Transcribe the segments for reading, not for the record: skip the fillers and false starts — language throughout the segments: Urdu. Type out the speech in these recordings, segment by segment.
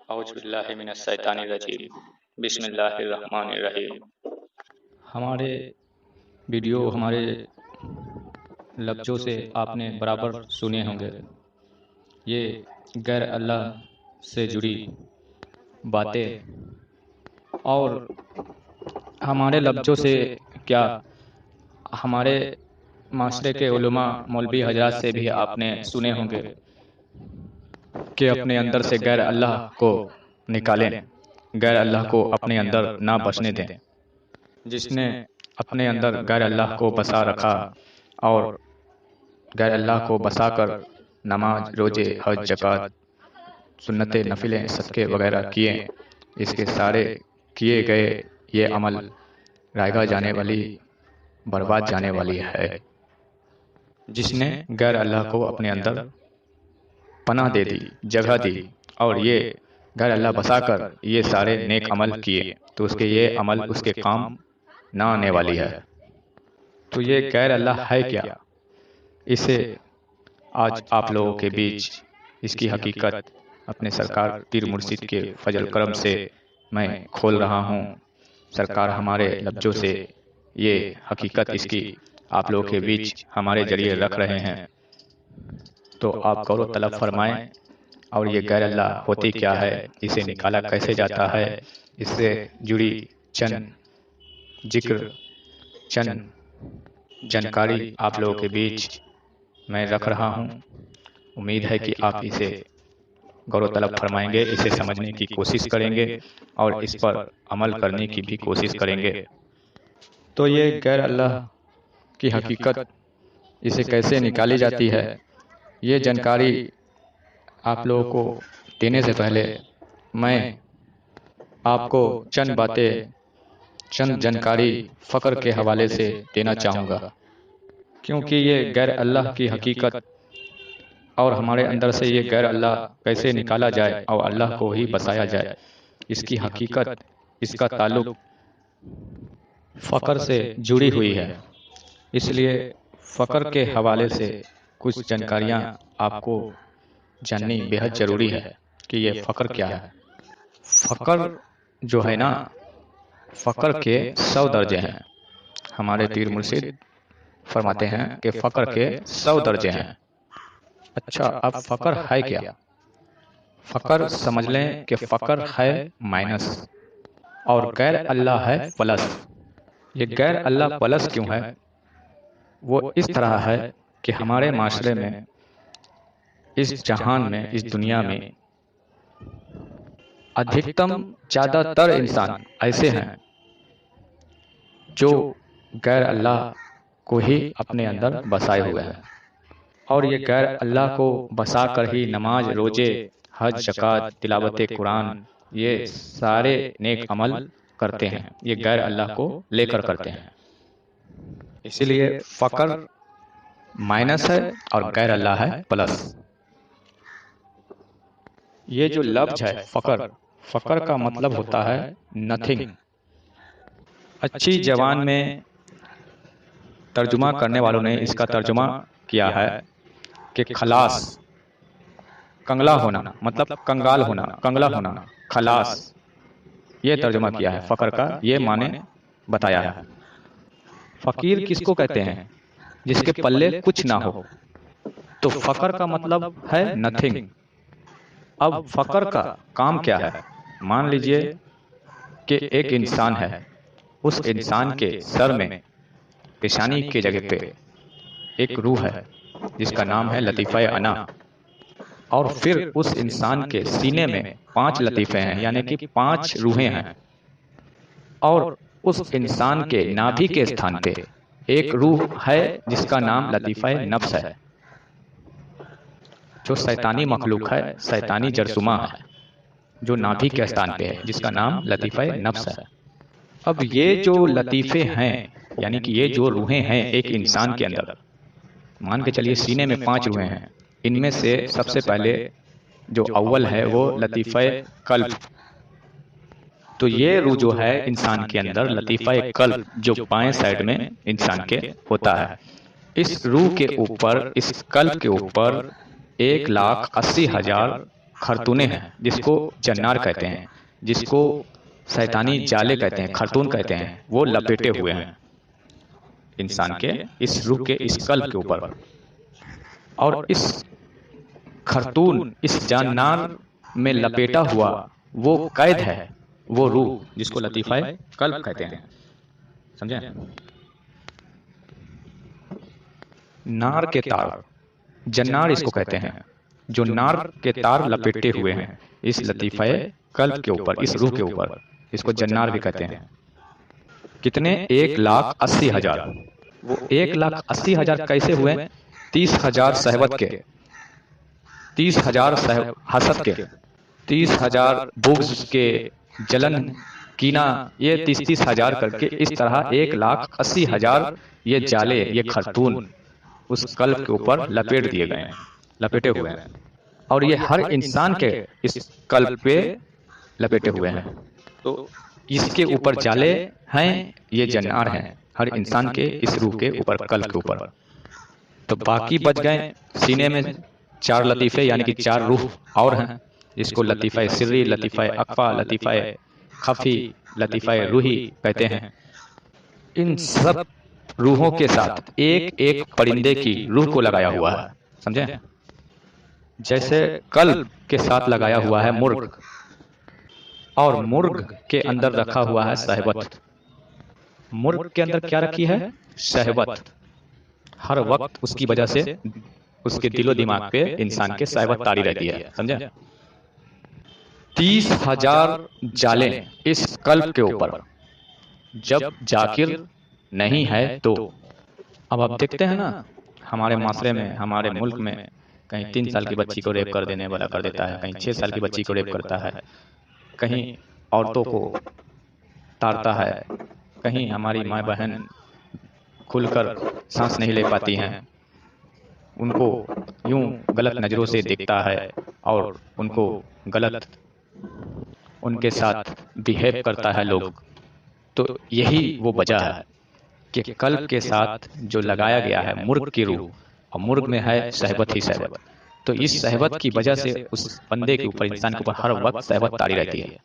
اعوذ باللہ من الشیطان الرجیم بسم اللہ الرحمن الرحیم۔ ہمارے ویڈیو ہمارے لفظوں سے آپ نے برابر سنے ہوں گے، یہ غیر اللہ سے جڑی باتیں اور ہمارے لفظوں سے کیا ہمارے معاشرے کے علماء مولوی حضرات سے بھی آپ نے سنے ہوں گے کہ اپنے اندر سے غیر اللہ کو نکالیں، غیر اللہ کو اپنے اندر نہ بسنے دیں۔ جس نے اپنے اندر غیر اللہ کو بسا رکھا اور غیر اللہ کو بسا کر نماز، روزے، حج، زکوٰۃ، سنتیں، نفلیں، صدقے وغیرہ کیے، اس کے سارے کیے گئے یہ عمل رائگاں جانے والی، برباد جانے والی ہے۔ جس نے غیر اللہ کو اپنے اندر پناہ دے دی، جگہ دی، اور یہ غیر اللہ بسا کر یہ سارے نیک عمل کیے، تو اس کے یہ عمل اس کے کام نہ آنے والی ہے۔ تو یہ غیر اللہ ہے کیا؟ اسے آج آپ لوگوں کے بیچ اس کی حقیقت اپنے سرکار پیر مرشد کے فضل کرم سے میں کھول رہا ہوں۔ سرکار ہمارے لفظوں سے یہ حقیقت اس کی آپ لوگوں کے بیچ ہمارے ذریعے رکھ رہے ہیں، تو آپ غور و طلب فرمائیں۔ اور یہ غیر اللہ ہوتی کیا ہے، اسے نکالا کیسے جاتا ہے، اس سے جڑی چند ذکر، چند جانکاری آپ لوگوں کے بیچ میں رکھ رہا ہوں۔ امید ہے کہ آپ اسے غور و طلب فرمائیں گے، اسے سمجھنے کی کوشش کریں گے اور اس پر عمل کرنے کی بھی کوشش کریں گے۔ تو یہ غیر اللہ کی حقیقت، اسے کیسے نکالی جاتی ہے، یہ جانکاری آپ لوگوں کو دینے سے پہلے میں آپ کو چند باتیں، چند جانکاری فقر کے حوالے سے دینا چاہوں گا، کیونکہ یہ غیر اللہ کی حقیقت اور ہمارے اندر سے یہ غیر اللہ کیسے نکالا جائے اور اللہ کو ہی بسایا جائے، اس کی حقیقت، اس کا تعلق فقر سے جڑی ہوئی ہے۔ اس لیے فقر کے حوالے سے کچھ جانکاریاں آپ کو جاننی بہت ضروری ہے کہ یہ فقر کیا ہے۔ فقر جو ہے نا، فقر کے 100 درجے ہیں۔ ہمارے پیر مرشد فرماتے ہیں کہ فقر کے 100 درجے ہیں۔ اچھا، اب فقر ہے کیا؟ فقر سمجھ لیں کہ فقر ہے مائنس اور غیر اللہ ہے پلس۔ یہ غیر اللہ پلس کیوں ہے؟ وہ اس طرح ہے کہ ہمارے معاشرے میں، اس جہان میں، اس دنیا میں ادھکتم زیادہ تر انسان ایسے ہیں جو غیر اللہ کو ہی اپنے اندر بسائے ہوئے ہیں، اور یہ غیر اللہ کو بسا کر ہی نماز، روزے، حج، زکوٰۃ، تلاوت قرآن، یہ سارے نیک عمل کرتے ہیں، یہ غیر اللہ کو لے کر کرتے ہیں۔ اسی لیے فقر مائنس ہے اور غیر اللہ ہے پلس۔ یہ جو لفظ ہے فقر، فقر کا مطلب ہوتا ہے نتھنگ۔ اچھی زبان میں ترجمہ کرنے والوں نے اس کا ترجمہ کیا ہے کہ خلاص، کنگلا ہونا، مطلب کنگال ہونا، کنگلا ہونا، خلاص، یہ ترجمہ کیا ہے فقر کا، یہ معنی بتایا ہے۔ فقیر کس کو کہتے ہیں؟ جس کے پلے کچھ نہ ہو، تو فقر کا مطلب ہے نتھنگ۔ اب فقر کا کام کیا ہے؟ مان لیجئے کہ ایک انسان ہے، اس انسان کے سر میں، پیشانی کے جگہ پہ ایک روح ہے جس کا نام ہے لطیفہ انا، اور پھر اس انسان کے سینے میں 5 لطیفے ہیں، یعنی کہ 5 روحیں ہیں، اور اس انسان کے نابھی کے استھان پہ ایک روح ہے جس کا نام لطیفہ نفس ہے، جو شیطانی مخلوق ہے، شیطانی جرثومہ ہے، جو نابھی کے استھان پہ ہے، جس کا نام لطیفہ نفس ہے۔ اب یہ جو لطیفے ہیں، یعنی کہ یہ جو روحیں ہیں ایک انسان کے اندر، مان کے چلیے سینے میں 5 روحیں ہیں، ان میں سے سب سے پہلے جو اول ہے وہ لطیفہ قلب۔ تو یہ روح جو ہے انسان کے اندر، لطیفہ قلب، جو بائیں سائڈ میں انسان کے ہوتا ہے، اس روح کے اوپر، اس قلب کے اوپر 1,80,000 خرطونے ہیں، جس کو جنار کہتے ہیں، جس کو شیطانی جالے کہتے ہیں، خرطون کہتے ہیں، وہ لپیٹے ہوئے ہیں انسان کے اس روح کے اس قلب کے اوپر. اور اس خرطون، اس جانار میں لپیٹا ہوا وہ قید ہے، وہ روح جس کو لطیفہ قلب کہتے ہیں. سمجھیں؟ نار کے تار، جنار اس کو کہتے ہیں، جو نار کے تار لپیٹے ہوئے ہیں اس لطیفہ قلب کے اوپر، اس روح کے اوپر، اس کو جنار بھی کہتے ہیں. کتنے؟ 1,80,000. وہ 1,80,000 کیسے ہوئے؟ 30,000 صحبت کے، 30,000 حسد کے، 30,000 بغض کے، جلن، کینہ، یہ 30,000 کر کے اس طرح 1,80,000 یہ جالے، یہ خرطون اس قلب کے اوپر لپیٹ دیے گئے ہیں، لپیٹے ہوئے ہیں. اور یہ ہر انسان کے اس قلب پہ لپیٹے ہوئے ہیں. تو اس کے اوپر جالے ہیں، یہ جنار ہیں ہر انسان کے اس روح کے اوپر، قلب کے اوپر. تو باقی بچ گئے سینے میں 4 لطیفے، یعنی کہ 4 روح اور ہیں، جس کو لطیفہ سری، لطیفہ اخفا، لطیفہ خفی، لطیفہ روحی کہتے ہیں. ان سب روحوں کے ساتھ ایک ایک پرندے کی روح کو لگایا ہوا ہے. سمجھیں؟ جیسے قلب کے ساتھ لگایا ہوا ہے مرغ، اور مرغ کے اندر رکھا ہوا ہے شہوت. مرغ کے اندر کیا رکھی ہے؟ شہوت. ہر وقت اس کی وجہ سے اس کے دل و دماغ پہ انسان کے شہوت طاری رہتی ہے. سمجھے؟ 30,000 جالیں اس قلب کے اوپر. جب ذاکر نہیں ہے تو اب آپ دیکھتے ہیں نا ہمارے معاشرے میں، ہمارے ملک میں، کہیں 3 سال کی بچی کو ریپ کر دینے والا کر دیتا ہے، کہیں 6 سال کی بچی کو ریپ کرتا ہے، کہیں عورتوں کو تارتا ہے، کہیں ہماری ماں بہن کھل کر سانس نہیں لے پاتی ہیں، ان کو یوں غلط نظروں سے دیکھتا ہے اور ان کو غلط ان کے ساتھ بیہیو کرتا ہے لوگ. تو یہی وہ وجہ ہے کہ قلب کے ساتھ جو لگایا گیا ہے مرغ کی روح، اور مرغ میں ہے شہوت ہی شہوت. تو اس شہوت کی وجہ سے اس بندے کے اوپر، انسان کے اوپر ہر وقت شہوت طاری رہتی ہے.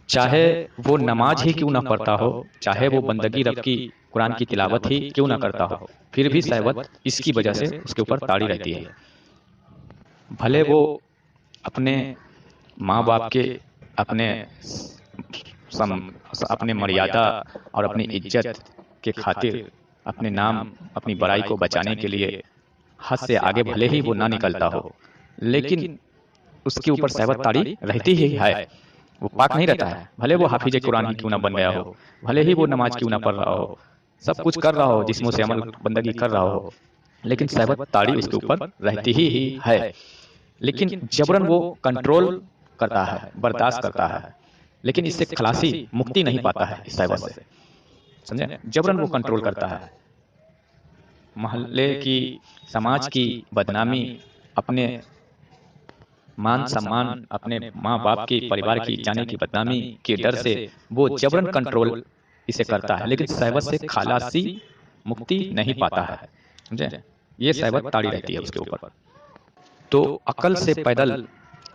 چاہے وہ نماز ہی کیوں نہ پڑھتا ہو، چاہے وہ بندگی رب کی قرآن کی تلاوت ہی کیوں نہ کرتا ہو، پھر بھی شہوت اس کی وجہ سے اس کے اوپر طاری رہتی ہے. بھلے وہ اپنے ماں باپ کے، اپنے مریادہ اور اپنی عزت کے خاطر، اپنے نام، اپنی برائی کو بچانے کے لیے حد سے آگے بھلے ہی وہ نہ نکلتا ہو، لیکن اس کے اوپر شہوت طاری رہتی ہی ہے. وہ پاک نہیں رہتا ہے. بھلے وہ حافظ قرآن ہی کیوں نہ بن گیا ہو، بھلے ہی وہ نماز کیوں نہ پڑھ رہا ہو، سب کچھ کر رہا ہو، جسموں سے عمل بندگی کر رہا ہو، لیکن شہوت طاری اس کے اوپر رہتی ہی ہے. لیکن جبرن وہ کنٹرول کرتا ہے، برداشت کرتا ہے، لیکن اس سے خلاصی، مکتی نہیں پاتا ہے اس شہوت سے. سمجھے؟ جبرن وہ کنٹرول کرتا ہے. محلے کی، سماج کی بدنامی، اپنے مان سمان، اپنے ماں باپ کی، پریوار کی جانے کی بدنامی کے ڈر سے وہ جبرن کنٹرول اسے کرتا ہے، لیکن شہوت سے خلاصی، مکتی نہیں پاتا ہے. سمجھے؟ یہ شہوت طاری رہتی ہے اس کے اوپر. تو عقل سے پیدل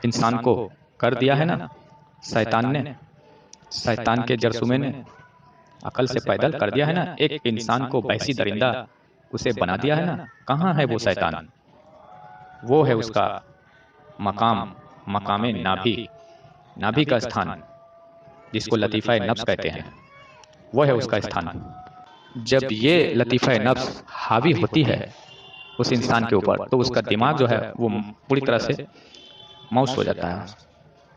انسان کو کر دیا ہے نا شیطان نے، شیطان کے جرثومے نے عقل سے پیدل کر دیا ہے نا. ایک انسان کو وحشی درندہ اسے بنا دیا ہے نا. کہاں ہے وہ شیطان؟ وہ ہے اس کا مقام نابھی، نابھی کا استھان، جس کو لطیفہ نفس کہتے ہیں، وہ ہے اس کا استھان. جب یہ لطیفہ نفس حاوی ہوتی ہے اس انسان کے اوپر، تو اس کا دماغ جو ہے وہ پوری طرح سے موس ہو جاتا ہے.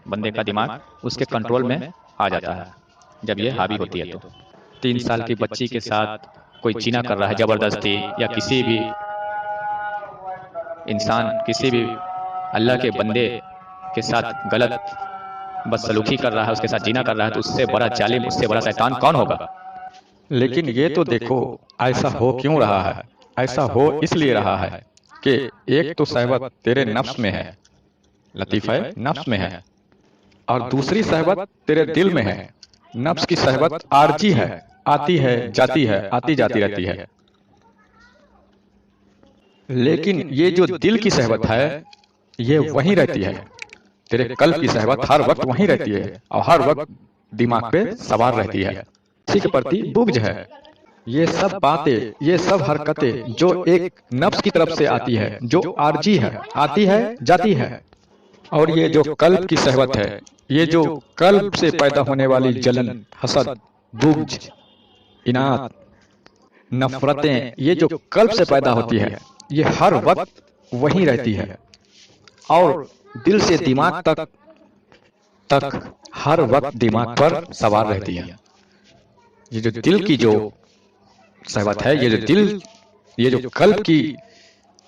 بندے کا دماغ اس کے کنٹرول میں آ جاتا ہے جب یہ حاوی ہوتی ہے. تو 3 سال کی بچی کے ساتھ کوئی چینا کر رہا ہے زبردستی، یا کسی بھی انسان، کسی بھی اللہ کے بندے کے ساتھ غلط بدسلوکی کر رہا ہے، اس کے ساتھ جینا کر رہا ہے، تو اس سے بڑا ظالم، اس سے بڑا شیطان کون ہوگا؟ لیکن یہ تو دیکھو ایسا ہو کیوں رہا ہے. ایسا ہو اس لیے رہا ہے کہ ایک تو شہوت تیرے نفس میں ہے، لطیفہ نفس میں ہے، اور دوسری شہوت تیرے دل میں ہے. نفس کی شہوت عارضی ہے، آتی ہے جاتی ہے، آتی جاتی رہتی ہے. لیکن یہ جو دل کی شہوت ہے یہ وہیں رہتی ہے. تیرے قلب کی صحبت ہر وقت وہیں رہتی ہے اور ہر وقت دماغ پہ سوار رہتی ہے، اسی کے پرتی بغض ہے۔ یہ سب باتیں، یہ سب حرکتیں جو ایک نفس کی طرف سے آتی ہے، جو عارضی ہے، آتی ہے جاتی ہے، اور یہ جو قلب کی صحبت ہے، یہ جو قلب سے پیدا ہونے والی جلن، حسد، بغض، اناد، نفرتیں، یہ جو قلب سے پیدا ہوتی ہے، یہ ہر وقت وہیں رہتی ہے اور دل سے دماغ تک ہر وقت دماغ پر سوار رہتی ہے۔ یہ جو دل کی جو صحبت ہے، یہ جو قلب کی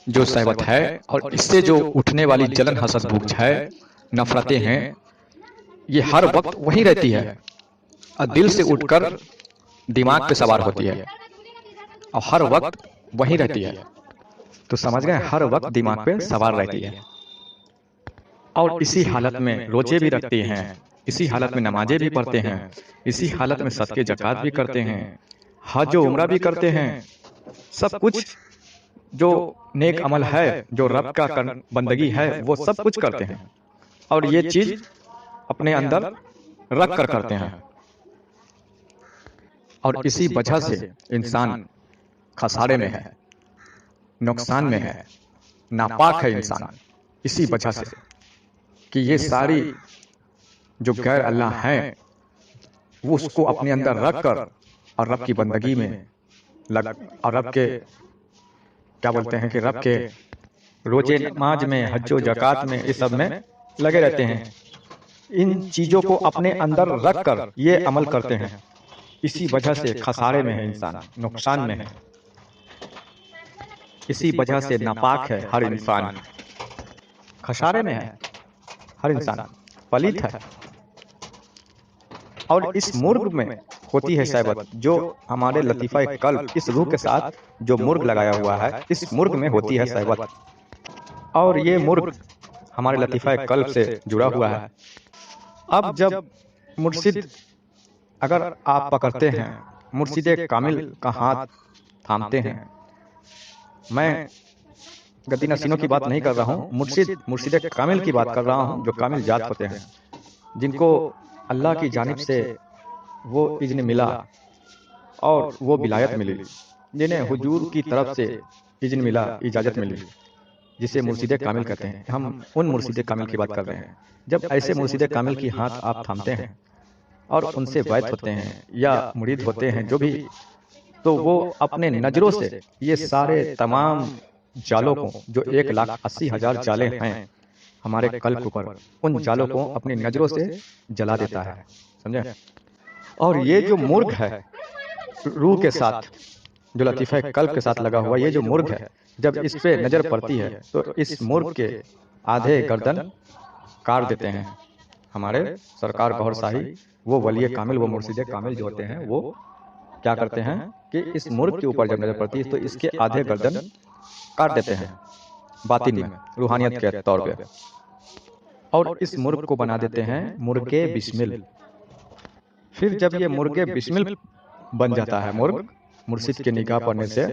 جو صحبت ہے، اور اس سے جو اٹھنے والی جلن، حسد، بغض ہے، نفرتیں ہیں، یہ ہر وقت وہیں رہتی ہے اور دل سے اٹھ کر دماغ پہ سوار ہوتی ہے اور ہر وقت وہیں رہتی ہے۔ تو سمجھ گئے، ہر وقت دماغ پہ سوار رہتی ہے اور اسی حالت میں روزے بھی رکھتے ہیں، اسی حالت میں نمازیں بھی پڑھتے ہیں، اسی حالت میں صدقے زکوٰۃ بھی کرتے ہیں، حج و عمرہ بھی کرتے ہیں، سب کچھ جو نیک عمل ہے، جو رب کا بندگی ہے، وہ سب کچھ کرتے ہیں اور یہ چیز اپنے اندر رکھ کر کرتے ہیں، اور اسی وجہ سے انسان خسارے میں ہے، نقصان میں ہے، ناپاک ہے انسان، اسی وجہ سے کہ یہ ساری جو غیر اللہ ہیں، وہ اس کو اپنے اندر رکھ کر اور رب کی بندگی میں اور رب کے کیا بولتے ہیں کہ رب کے روزے نماز میں، حج و زکوٰۃ میں، اس سب میں لگے رہتے ہیں، ان چیزوں کو اپنے اندر رکھ کر یہ عمل کرتے ہیں، اسی وجہ سے خسارے میں ہے انسان، نقصان میں ہے، اسی وجہ سے ناپاک ہے ہر انسان، خسارے میں ہے ہر انسان، پلیت ہے۔ اور اس مرغ میں ہوتی ہے صحبت، جو ہمارے لطیفہ قلب، اس روح کے ساتھ جو مرغ لگایا ہوا ہے، اس مرغ میں ہوتی ہے صحبت، اور یہ مرغ ہمارے لطیفہ قلب سے جڑا ہوا ہے۔ اب جب مرشد اگر آپ پکڑتے ہیں، مرشد کامل کا ہاتھ تھامتے ہیں، میں گدی نشینوں کی بات نہیں کر رہا ہوں، مرشد کامل کی بات کر رہا ہوں، جو کامل ذات ہوتے ہیں، جن کو اللہ کی جانب سے وہ اذن ملا اور وہ ولایت ملی، جنہیں حضور کی طرف سے اذن ملا، اجازت ملی، جسے مرشد کامل کہتے ہیں۔ ہم ان مرشد کامل کی بات کر رہے ہیں۔ جب ایسے مرشد کامل کی ہاتھ آپ تھامتے ہیں اور ان سے بیعت ہوتے ہیں یا مرید ہوتے ہیں جو بھی، تو وہ اپنے نظروں سے یہ سارے تمام جالوں کو، جو 1,80,000 جالیں ہیں ہمارے قلب کے اوپر، ان جالوں کو اپنی نظروں سے جلا دیتا ہے، سمجھے؟ اور یہ جو مرغ ہے روح کے ساتھ، جو لطیفہ قلب کے ساتھ لگا ہوا، یہ جو مرغ ہے، جب اس پہ نظر پڑتی ہے تو اس مرغ کے آدھے گردن کاٹ دیتے ہیں ہمارے سرکار گوھر شاہی، وہ ولی کامل، وہ مرشد کامل جو ہوتے ہیں، وہ کیا کرتے ہیں کہ اس مرغ کے اوپر جب نظر پڑتی ہے تو اس کے آدھے گردن کاٹ دیتے ہیں، باطن میں، روحانیت کے طور پہ، اور اس مرغ کو بنا دیتے ہیں مرغ بسمل۔ پھر جب یہ مرغ بسمل بن جاتا ہے، مرغ مرشد کے نگاہ پڑنے سے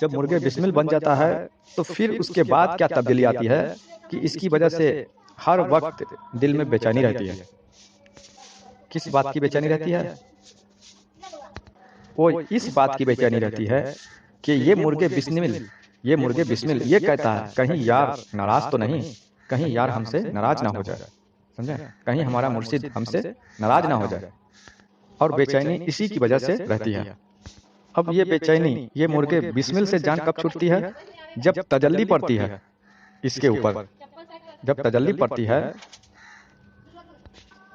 جب مرغ بسمل بن جاتا ہے، تو پھر اس کے بعد کیا تبدیلی آتی ہے کہ اس کی وجہ سے ہر وقت دل میں بے چینی رہتی ہے۔ کس بات کی بے چینی رہتی ہے؟ وہ اس بات کی بے چینی رہتی ہے کہ یہ مرغ بسمل یہ کہتا ہے کہیں یار ناراض تو نہیں، کہیں یار ہم سے ناراض نہ ہو جائے، سمجھے؟ کہیں ہمارا مرشد ہم سے ناراض نہ ہو جائے، اور بے چینی اسی کی وجہ سے رہتی ہے۔ اب یہ بے چینی، یہ مرغ بسمل سے جان کب چھوٹتی ہے؟ جب تجلی پڑتی ہے اس کے اوپر، جب تجلی پڑتی ہے،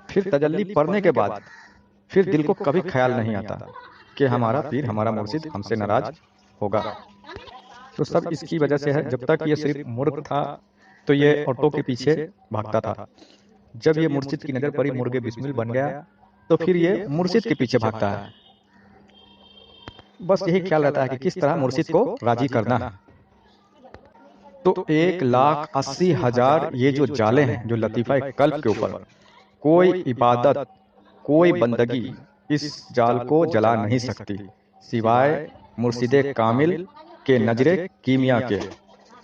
پھر تجلی پڑنے کے بعد پھر دل کو کبھی خیال نہیں آتا کہ ہمارا پیر، ہمارا مرشد ہم سے ناراض ہوگا۔ تو سب اس کی وجہ سے ہے۔ جب تک یہ صرف مرغ تھا تو یہ عورتوں کے پیچھے بھاگتا تھا، جب یہ مرشد کی نظر پڑی، مرغ بسمل بن گیا، تو پھر یہ مرشد کے پیچھے بھاگتا ہے۔ بس یہی خیال رہتا ہے کہ کس طرح مرشد کو راضی کرنا ہے۔ تو 1,80,000 یہ جو جالیں ہیں، جو لطیفہ قلب کے اوپر، کوئی عبادت، کوئی بندگی اس جال کو جلا نہیں سکتی سوائے مرشد کامل کے نظر کیمیا کے۔